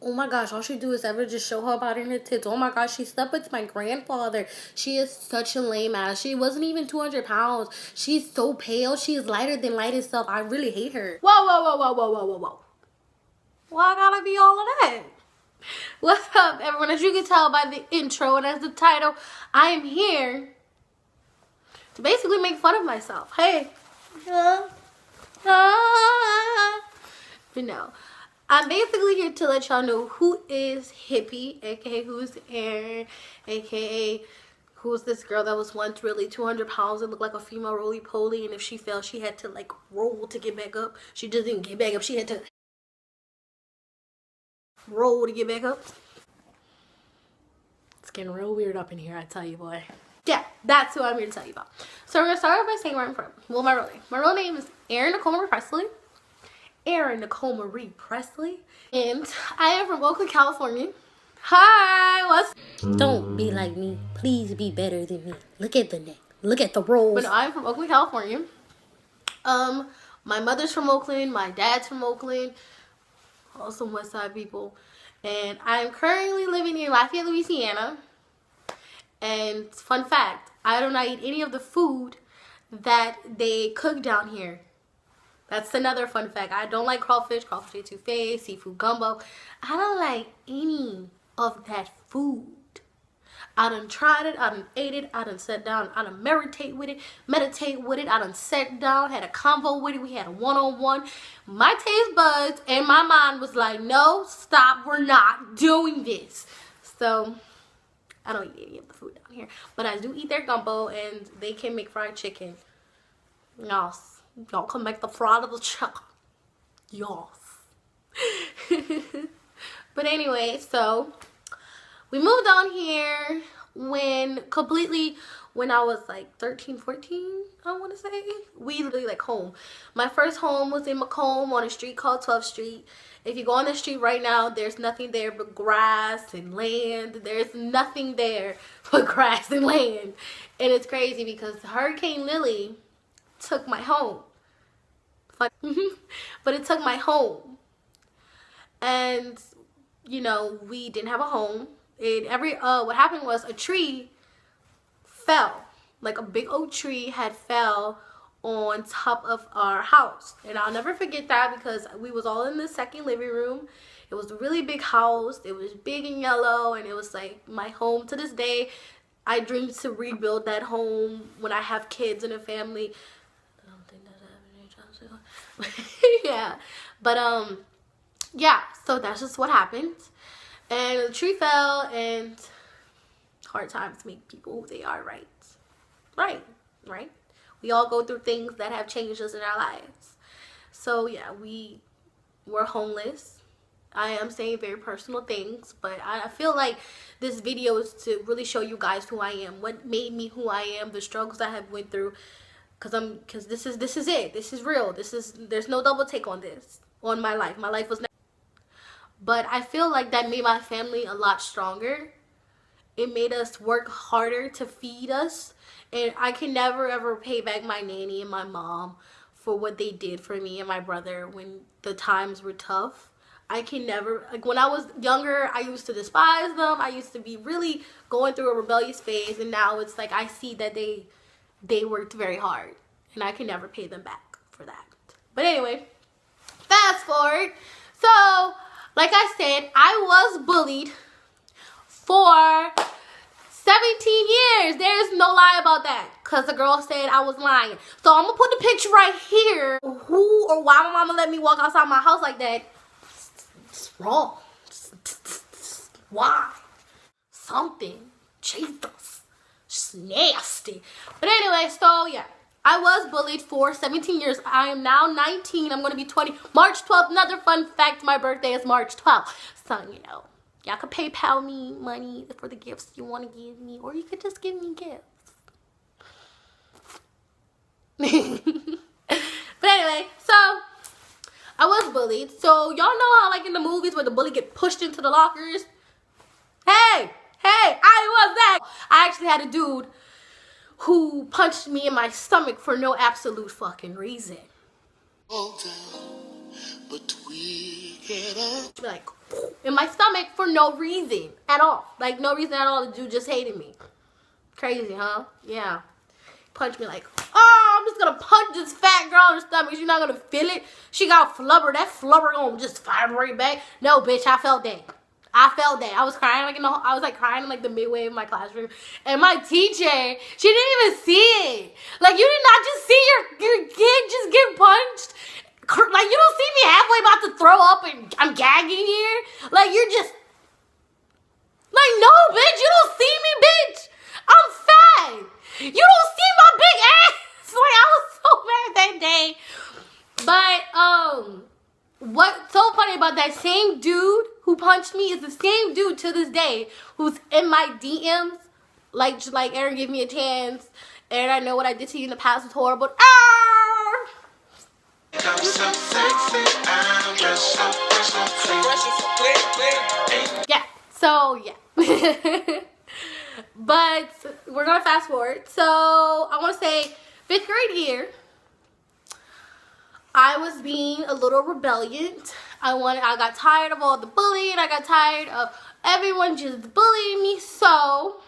oh my gosh, all she do is ever just show her body and her tits. Oh my gosh, she slept with my grandfather. She is such a lame ass. She wasn't even 200 pounds. She's so pale. She is lighter than light itself. I really hate her. Whoa, whoa, whoa, whoa, whoa, whoa, whoa, whoa. Why I gotta be all of that? What's up, everyone? As you can tell by the intro and as the title, I am here to basically make fun of myself. Hey. But no. I'm basically here to let y'all know who is Hippie, aka who's Aaron, aka who's this girl that was once really 200 pounds and looked like a female roly-poly, and if she fell, she had to like roll to get back up. She just didn't get back up. She had to roll to get back up. It's getting real weird up in here, I tell you, boy. Yeah, that's who I'm here to tell you about. So we're gonna start off by saying where I'm from. Well, my real name. My real name is Erin Nicole Marie Presley. Erin Nicole Marie Presley. And I am from Oakland, California. Hi, what's... Don't be like me. Please be better than me. Look at the neck. Look at the rolls. But no, I'm from Oakland, California. My mother's from Oakland. My dad's from Oakland. Also West Side people. And I'm currently living in Lafayette, Louisiana. And fun fact, I do not eat any of the food that they cook down here. That's another fun fact. I don't like crawfish etouffee, seafood gumbo. I don't like any of that food. I done tried it, I done ate it, I done sat down, I done meditate with it, I done sat down, had a convo with it, we had a one-on-one. My taste buds and my mind was like, no, stop, we're not doing this. So, I don't eat any of the food down here. But I do eat their gumbo, and they can make fried chicken. Yes. Y'all can make the fried of the chicken. Yes. But anyway, so we moved down here when I was like 13, 14, I want to say. We literally like home. My first home was in Macomb on a street called 12th Street. If you go on the street right now, there's nothing there but grass and land. There's nothing there but grass and land. And it's crazy because Hurricane Lily took my home. But it took my home. And, you know, we didn't have a home. And what happened was a tree fell. Like a big oak tree had fell on top of our house. And I'll never forget that because we was all in the second living room. It was a really big house. It was big and yellow, and it was like my home to this day. I dream to rebuild that home when I have kids and a family. I don't think that's happening. Yeah. But yeah, so that's just what happened. And the tree fell, and hard times make people who they are, right? Right. We all go through things that have changed us in our lives. So yeah, we were homeless. I am saying very personal things, but I feel like this video is to really show you guys who I am, what made me who I am, the struggles I have went through, because this is it. This is real. There's no double take on this, on my life. My life was never, but I feel like that made my family a lot stronger. It made us work harder to feed us. And I can never ever pay back my nanny and my mom for what they did for me and my brother when the times were tough. I can never, like when I was younger, I used to despise them. I used to be really going through a rebellious phase. And now it's like I see that they worked very hard. And I can never pay them back for that. But anyway, fast forward. So, like I said, I was bullied for 17 years. There's no lie about that. Because the girl said I was lying. So I'm going to put the picture right here. Who or why my mama let me walk outside my house like that? It's wrong. Why? Something. Jesus. It's nasty. But anyway, so yeah. I was bullied for 17 years. I am now 19. I'm going to be 20. March 12th. Another fun fact. My birthday is March 12th. So, you know. Y'all could PayPal me money for the gifts you want to give me, or you could just give me gifts. But anyway, so I was bullied. So y'all know how like in the movies where the bully get pushed into the lockers? Hey, I was that. I actually had a dude who punched me in my stomach for no absolute fucking reason. All down, but we get up. Like, in my stomach for no reason at all. Like, no reason at all. The dude just hated me. Crazy, huh? Yeah. Punched me like, oh, I'm just gonna punch this fat girl in the stomach. She's not gonna feel it. She got flubber. That flubber gonna just vibrate back. No, bitch, I felt that. I felt that. I was crying like I was like crying in like the midway of my classroom, and my teacher, she didn't even see it. Like, you did not just see your kid just get punched. Like, you don't see me halfway about to throw up and I'm gagging here. Like, you're just like, no, bitch, you don't see me, bitch. I'm fat. You don't see my big ass. Like, I was so mad that day. But what's so funny about that same dude who punched me is the same dude to this day who's in my DMs, like Aaron, give me a chance, and I know what I did to you in the past was horrible. I'm so sexy, I'm just so fresh. Yeah, so yeah. But we're gonna fast forward. So I want to say 5th grade year, I was being a little rebellious. I got tired of all the bullying. I got tired of everyone just bullying me. So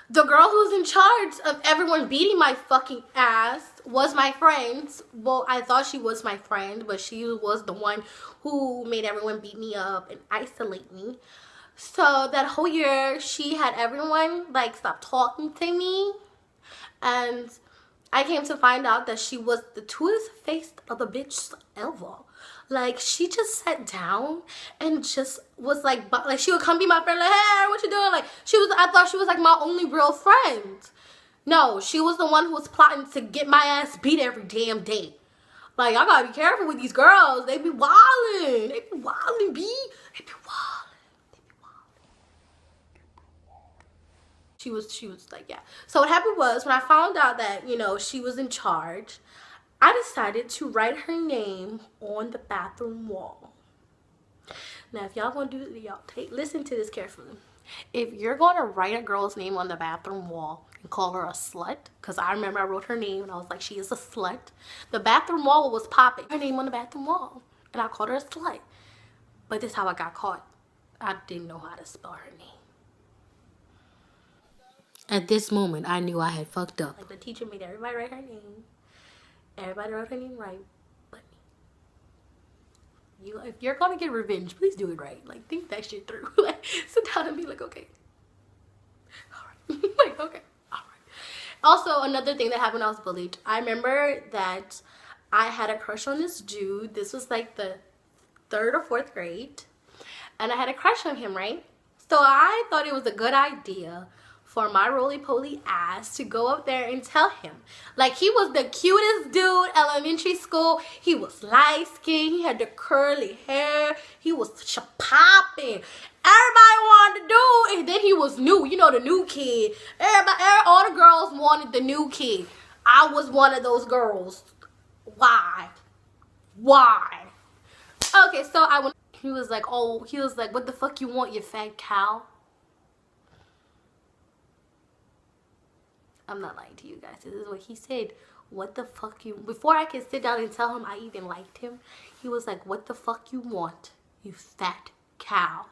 the girl who's in charge of everyone beating my fucking ass was my friend. Well, I thought she was my friend, but she was the one who made everyone beat me up and isolate me. So that whole year, she had everyone like stop talking to me, and I came to find out that she was the twist face of a bitch ever. Like, she just sat down and just was like she would come be my friend, like, hey, what you doing? Like, I thought she was like my only real friend. No, she was the one who was plotting to get my ass beat every damn day. Like, I gotta be careful with these girls. They be wildin'. They be wildin', B. They be wildin'. She was like, yeah. So what happened was, when I found out that, you know, she was in charge, I decided to write her name on the bathroom wall. Now, if y'all gonna do it, y'all listen to this carefully. If you're gonna write a girl's name on the bathroom wall and call her a slut, because I remember I wrote her name and I was like, she is a slut. The bathroom wall was popping. Her name on the bathroom wall, and I called her a slut. But this is how I got caught. I didn't know how to spell her name. At this moment, I knew I had fucked up. Like, the teacher made everybody write her name. Everybody wrote her name right, but me. If you're gonna get revenge, please do it right. Like, think that shit through. Like, sit down and be like, okay, all right. Like, okay, all right. Also, another thing that happened when I was bullied. I remember that I had a crush on this dude. This was like the 3rd or 4th grade, and I had a crush on him, right? So I thought it was a good idea for my roly-poly ass to go up there and tell him. Like, he was the cutest dude, elementary school. He was light-skinned. He had the curly hair. He was popping. Everybody wanted to do, and then he was new. You know, the new kid. All the girls wanted the new kid. I was one of those girls. Why? Okay, so I went. He was like, what the fuck you want, you fat cow? I'm not lying to you guys. This is what he said. What the fuck you... Before I could sit down and tell him I even liked him, he was like, what the fuck you want, you fat cow?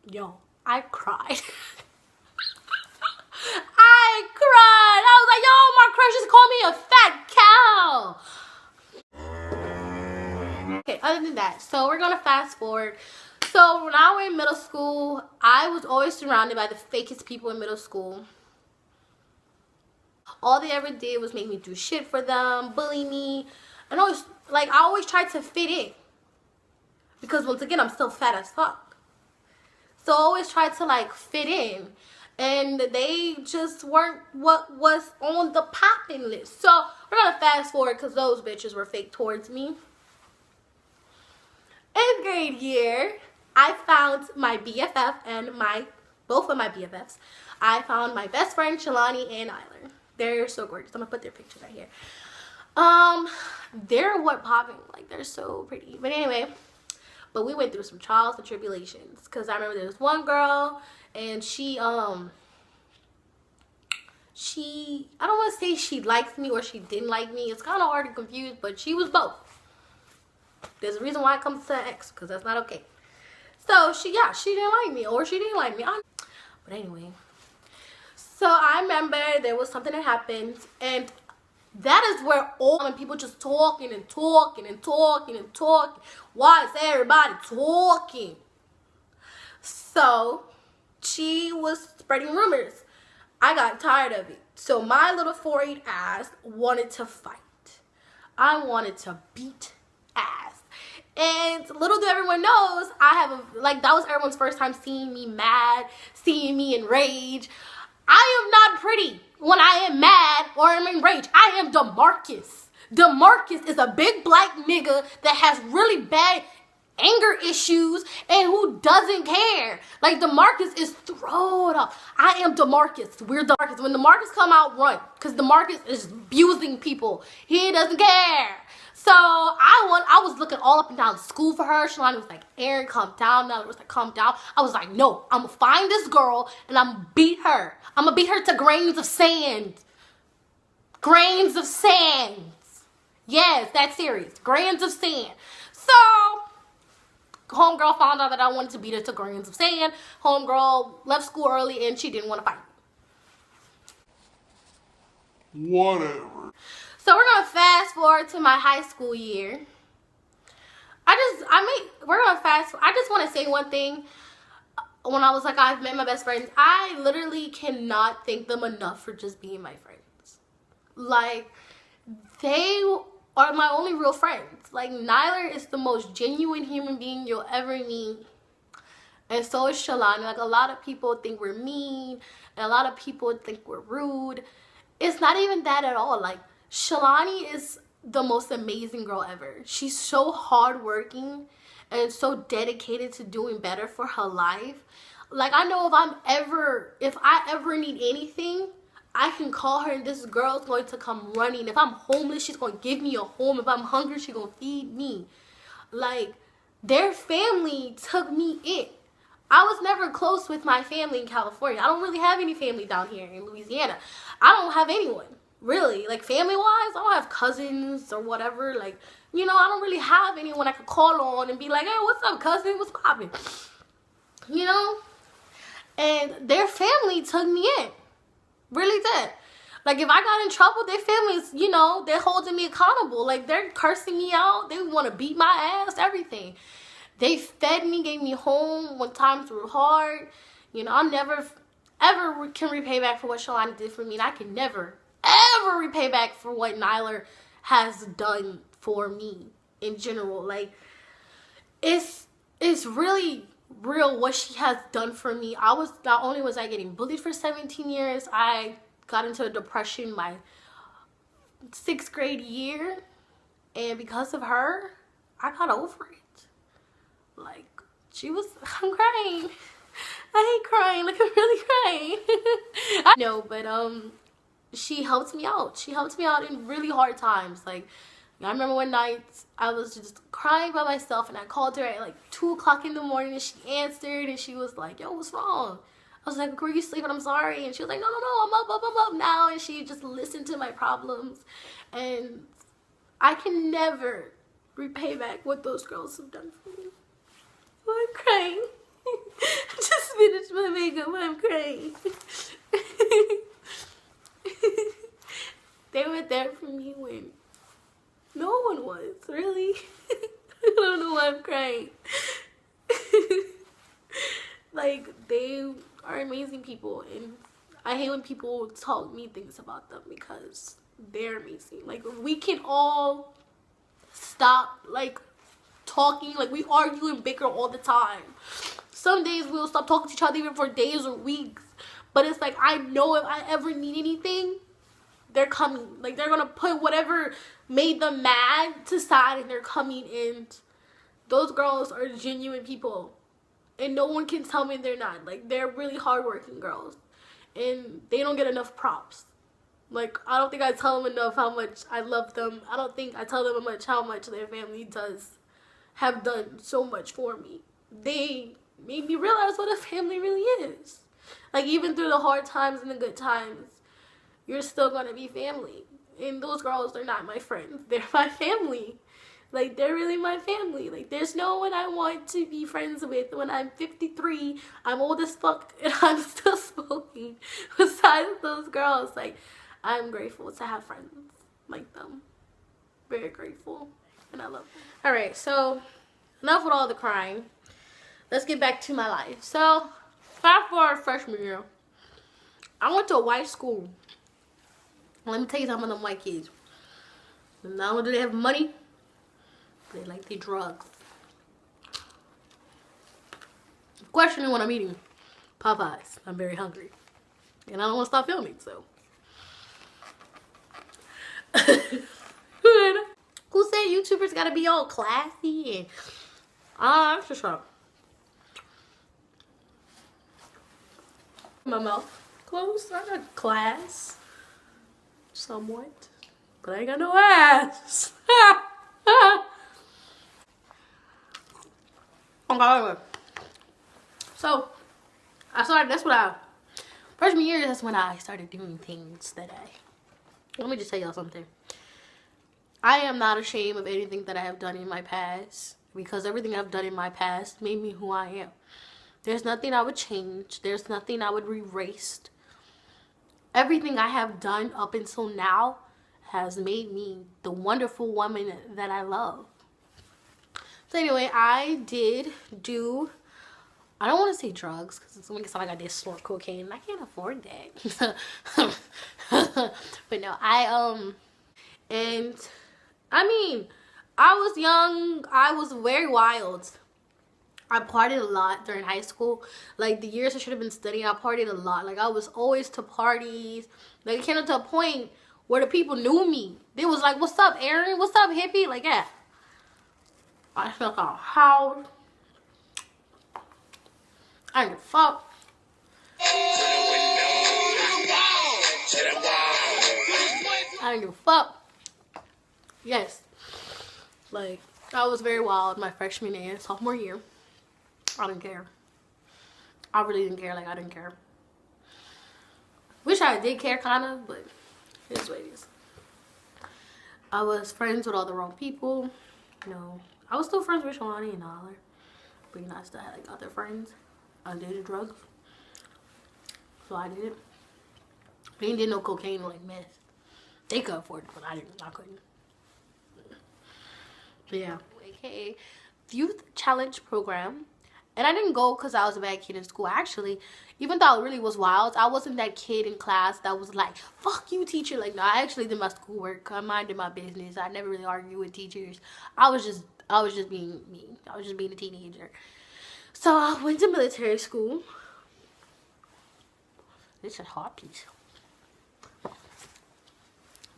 Yo, I cried. I cried. I was like, yo, my crush just called me a fat cow. Okay, other than that, so we're gonna fast forward. So when I was in middle school, I was always surrounded by the fakest people in middle school. All they ever did was make me do shit for them, bully me, and I always tried to fit in. Because once again, I'm still fat as fuck. So I always tried to like fit in, and they just weren't what was on the popping list. So we're gonna fast forward because those bitches were fake towards me. 8th grade year, I found my BFF and both of my BFFs. I found my best friend, Shalani, and Isler. They're so gorgeous. I'm gonna put their pictures right here. They're what popping. Like, they're so pretty. But anyway, we went through some trials and tribulations. Because I remember there was one girl, and she, I don't want to say she liked me or she didn't like me. It's kind of hard to confuse, but she was both. There's a reason why it comes to an ex, because that's not okay. So she didn't like me, or she didn't like me. But anyway, so I remember there was something that happened, and that is where all people just talking and talking and talking and talking. Why is everybody talking? So she was spreading rumors. I got tired of it. So my little 4'8" ass wanted to fight. I wanted to beat ass. And little do everyone knows, that was everyone's first time seeing me mad, seeing me enraged. I am not pretty when I am mad or I'm enraged. I am DeMarcus. DeMarcus is a big black nigga that has really bad anger issues and who doesn't care. Like, DeMarcus is thrown up. I am DeMarcus. We're DeMarcus. When DeMarcus come out, run. Because DeMarcus is abusing people. He doesn't care. So I was looking all up and down the school for her. Shalani was like, Aaron, calm down. Now was like, calm down. I was like, no, I'm gonna find this girl and I'm gonna beat her. I'm gonna beat her to grains of sand. Grains of sand. Yes, that series. Grains of sand. So homegirl found out that I wanted to beat her to grains of sand. Homegirl left school early and she didn't want to fight. Whatever. So we're gonna fast forward to my high school year. I just want to say one thing. When I was like, I've met my best friends, I literally cannot thank them enough for just being my friends. Like, they are my only real friends. Like, Nyler is the most genuine human being you'll ever meet. And so is Shalani. Like, a lot of people think we're mean, and a lot of people think we're rude. It's not even that at all. Like, Shalani is the most amazing girl ever. She's so hardworking and so dedicated to doing better for her life. Like, I know if I ever need anything, I can call her and this girl's going to come running. If I'm homeless, she's going to give me a home. If I'm hungry, she's going to feed me. Like, their family took me in. I was never close with my family in California. I don't really have any family down here in Louisiana. I don't have anyone, really. Like, family-wise, I don't have cousins or whatever. Like, you know, I don't really have anyone I could call on and be like, hey, what's up, cousin? What's poppin'? You know? And their family took me in. Really did. Like, if I got in trouble, their families, you know, they're holding me accountable. Like, they're cursing me out. They want to beat my ass, everything. They fed me, gave me home when times were hard. You know, I never, ever can repay back for what Shalani did for me. And I can never, ever repay back for what Nyler has done for me in general. Like, it's really real what she has done for me. Not only was I getting bullied for 17 years, I got into a depression my 6th grade year. And because of her, I got over it. Like, I'm crying. I hate crying. Like, I'm really crying. I know, but she helped me out. She helped me out in really hard times. Like, I remember one night I was just crying by myself, and I called her at like 2 o'clock in the morning, and she answered, and she was like, yo, what's wrong? I was like, were you sleeping? I'm sorry. And she was like, no, I'm up now. And she just listened to my problems. And I can never repay back what those girls have done for me. Oh, I'm crying. I just finished my makeup. I'm crying. They were there for me when no one was, really. I don't know why I'm crying. Like, they are amazing people, and I hate when people talk me things about them because they're amazing. Like, we can all stop, like, talking. Like, we argue and bicker all the time. Some days we'll stop talking to each other even for days or weeks. But it's like, I know if I ever need anything, they're coming. Like, they're gonna put whatever made them mad to side, and they're coming in. Those girls are genuine people, and no one can tell me they're not. Like, they're really hardworking girls, and they don't get enough props. Like, I don't think I tell them enough how much I love them. I don't think I tell them how much their family have done so much for me. They made me realize what a family really is. Like, even through the hard times and the good times, you're still gonna be family. And those girls are not my friends. They're my family. Like, they're really my family. Like, there's no one I want to be friends with when I'm 53. I'm old as fuck and I'm still smoking. Besides those girls, like, I'm grateful to have friends like them. Very grateful. And I love them. Alright, so enough with all the crying. Let's get back to my life. So, fast forward freshman year. I went to a white school. Let me tell you some of them white kids. Not only do they have money, they like their drugs. Question me when I'm eating Popeyes. I'm very hungry. And I don't want to stop filming, so. Who said YouTubers gotta be all classy and that's just wrong. My mouth closed. I got class. Somewhat. But I ain't got no ass. Okay. So freshman year, that's when I started doing things that let me just tell y'all something. I am not ashamed of anything that I have done in my past, because everything I've done in my past made me who I am. There's nothing I would change. There's nothing I would erase. Everything I have done up until now has made me the wonderful woman that I love. So anyway, I did do, I don't want to say drugs because it's going to sound like I did snort cocaine and I can't afford that. But no, and I mean, I was young, I was very wild. I partied a lot during high school. Like, the years I should have been studying, I partied a lot. Like, I was always to parties. Like, it came up to a point where the people knew me. They was like, what's up, Aaron? What's up, Hippie? Like, yeah. I felt like a house. I didn't give a fuck. I didn't give a fuck. Yes. Like, I was very wild my freshman and sophomore year. I didn't care. I really didn't care. Like, I didn't care. Wish I did care, kind of, but it's what it is. I was friends with all the wrong people. You know, I was still friends with Shalani and all, but you know, I still had like other friends. I did drugs, so I did it. They didn't do no cocaine or like meth. They could afford it, but I didn't. I couldn't. But yeah, AKA Youth Challenge Program. And I didn't go because I was a bad kid in school. Actually, even though it really was wild, I wasn't that kid in class that was like, fuck you, teacher. Like, no, I actually did my schoolwork. I minded my business. I never really argued with teachers. I was just being me. I was just being a teenager. So I went to military school. This is hot, please.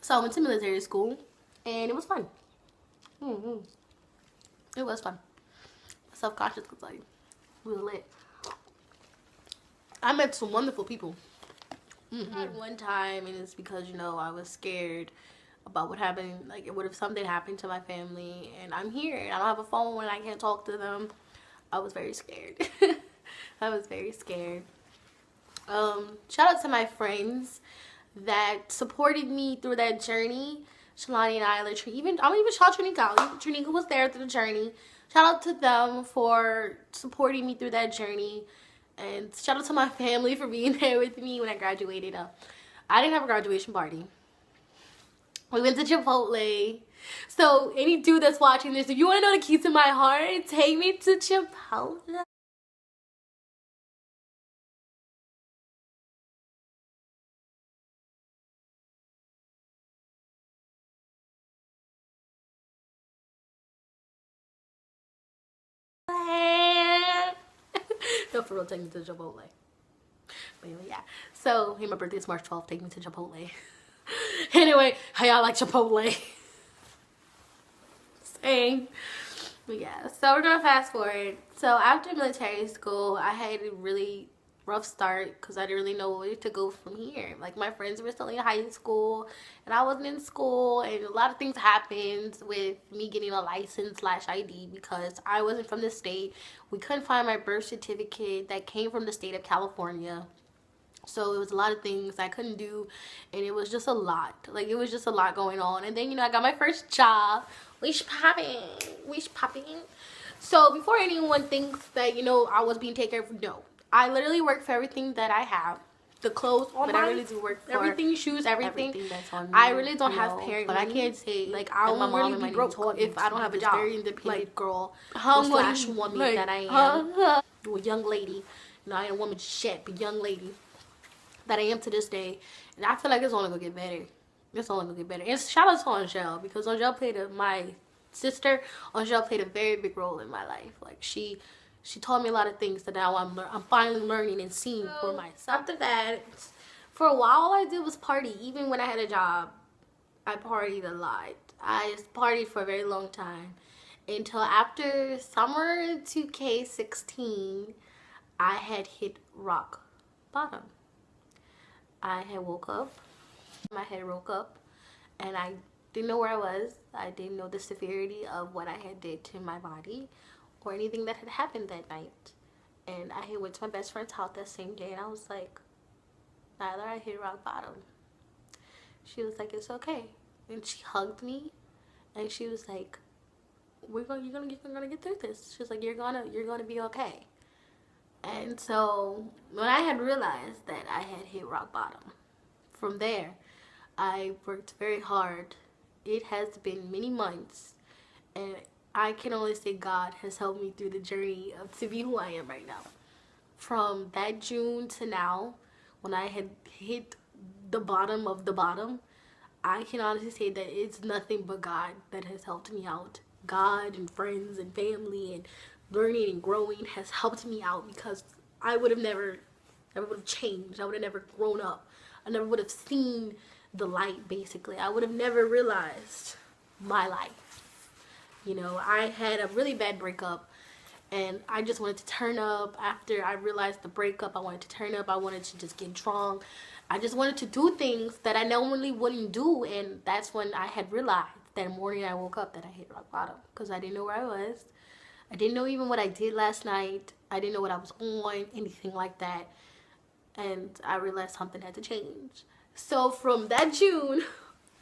So I went to military school, and it was fun. It was fun. Self-conscious because like, we were lit. I met some wonderful people. One time, and it's because, you know, I was scared about what happened. Like, what if something happened to my family and I'm here and I don't have a phone and I can't talk to them. I was very scared. I was very scared. Shout out to my friends that supported me through that journey. Shalani and I, literally, I'm gonna even shout Trinika out. Trinika was there through the journey. Shout out to them for supporting me through that journey. And shout out to my family for being there with me when I graduated. I didn't have a graduation party. We went to Chipotle. So any dude that's watching this, if you want to know the keys to my heart, take me to Chipotle. No, for real, take me to Chipotle. But anyway, yeah. So, hey, my birthday is March 12th. Take me to Chipotle. Anyway, how y'all like Chipotle? Same. But yeah, so we're gonna fast forward. So after military school, I had a really rough start because I didn't really know where to go from here. Like, my friends were still in high school and I wasn't in school, and a lot of things happened with me getting a license / ID because I wasn't from the state. We couldn't find my birth certificate that came from the state of California. So it was a lot of things I couldn't do, and it was just a lot. Like, it was just a lot going on. And then, I got my first job. Wish popping. So before anyone thinks that, I was being taken care of, no. I literally work for everything that I have. The clothes on I really do work for everything, shoes, everything that's on me. I really don't have parent but I money. can't say like I my will mom really and be my broke taught me if I don't have a this job. very independent girl young slash lady, woman that I am. Well, young lady. I ain't a woman shit, but young lady that I am to this day. And I feel like it's only gonna get better. It's only gonna get better. And shout out to Angel, because Angel my sister. Angel played a very big role in my life. Like, she taught me a lot of things that now I'm finally learning and seeing for myself. After that, for a while, all I did was party. Even when I had a job, I partied a lot. I just partied for a very long time. Until after summer 2K16, I had hit rock bottom. I had woke up. My head woke up, and I didn't know where I was. I didn't know the severity of what I had did to my body or anything that had happened that night. And I had went to my best friend's house that same day, and I was like, Nyla, I hit rock bottom. She was like, it's okay. And she hugged me, and she was like, you're gonna get through this. She was like, you're gonna be okay. And so when I had realized that I had hit rock bottom, from there, I worked very hard. It has been many months, and I can only say God has helped me through the journey to be who I am right now. From that June to now, when I had hit the bottom of the bottom, I can honestly say that it's nothing but God that has helped me out. God and friends and family and learning and growing has helped me out, because I would have never would have changed. I would have never grown up. I never would have seen the light, basically. I would have never realized my life. I had a really bad breakup, and I just wanted to turn up. After I realized the breakup, I wanted to turn up. I wanted to just get drunk. I just wanted to do things that I normally wouldn't do, and that's when I had realized that morning I woke up that I hit rock bottom, because I didn't know where I was. I didn't know even what I did last night. I didn't know what I was on, anything like that. And I realized something had to change. So from that June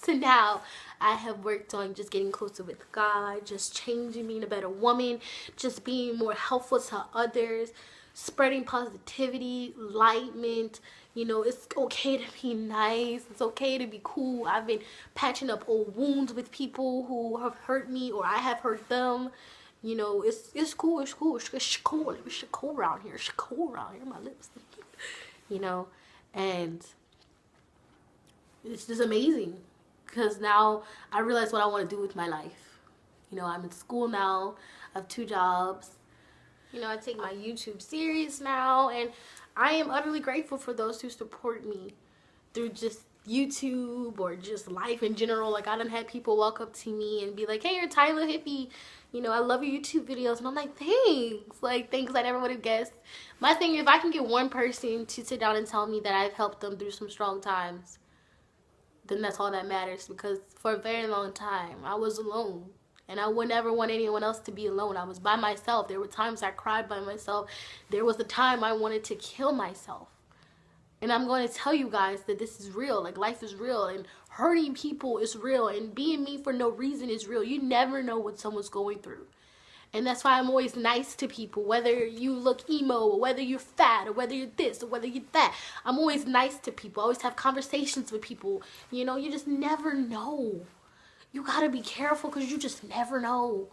to now, I have worked on just getting closer with God, just changing, being a better woman, just being more helpful to others, spreading positivity, enlightenment. It's okay to be nice. It's okay to be cool. I've been patching up old wounds with people who have hurt me, or I have hurt them. It's cool. It's cool. It's cool. It's cool around here. It's cool around here. My lips. And it's just amazing, because now I realize what I want to do with my life. I'm in school now. I have 2 jobs. I take my YouTube serious now, and I am utterly grateful for those who support me through just YouTube or just life in general. Like, I done had people walk up to me and be like, hey, you're Tyler Hippie. I love your YouTube videos. And I'm like, thanks. Like, things I never would have guessed. My thing, if I can get one person to sit down and tell me that I've helped them through some strong times, then that's all that matters. Because for a very long time, I was alone. And I would never want anyone else to be alone. I was by myself. There were times I cried by myself. There was a time I wanted to kill myself. And I'm going to tell you guys that this is real. Like, life is real, and hurting people is real, and being mean for no reason is real. You never know what someone's going through. And that's why I'm always nice to people, whether you look emo, or whether you're fat, or whether you're this, or whether you're that. I'm always nice to people. I always have conversations with people. You just never know. You got to be careful, because you just never know.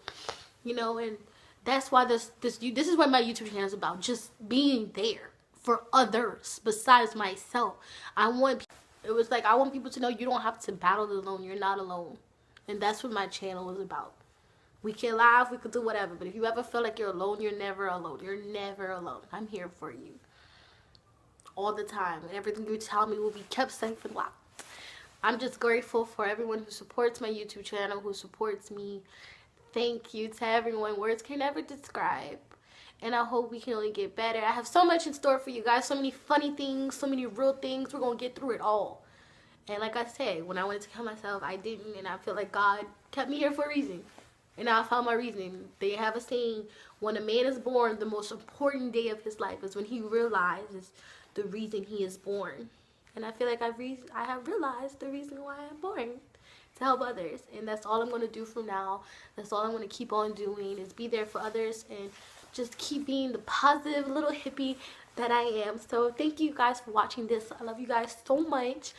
And that's why this is what my YouTube channel is about, just being there for others besides myself. I want people to know you don't have to battle alone. You're not alone. And that's what my channel is about. We can laugh, we could do whatever, but if you ever feel like you're alone, you're never alone. You're never alone. I'm here for you all the time, and everything you tell me will be kept safe and locked. I'm just grateful for everyone who supports my YouTube channel, who supports me. Thank you to everyone. Words can never describe. And I hope we can only get better. I have so much in store for you guys. So many funny things, so many real things. We're going to get through it all. And like I said, when I wanted to kill myself, I didn't. And I feel like God kept me here for a reason. And I found my reason. They have a saying, when a man is born, the most important day of his life is when he realizes the reason he is born. And I feel like I have realized the reason why I'm born, to help others. And that's all I'm going to do from now. That's all I'm going to keep on doing, is be there for others and just keep being the positive little hippie that I am. So thank you guys for watching this. I love you guys so much.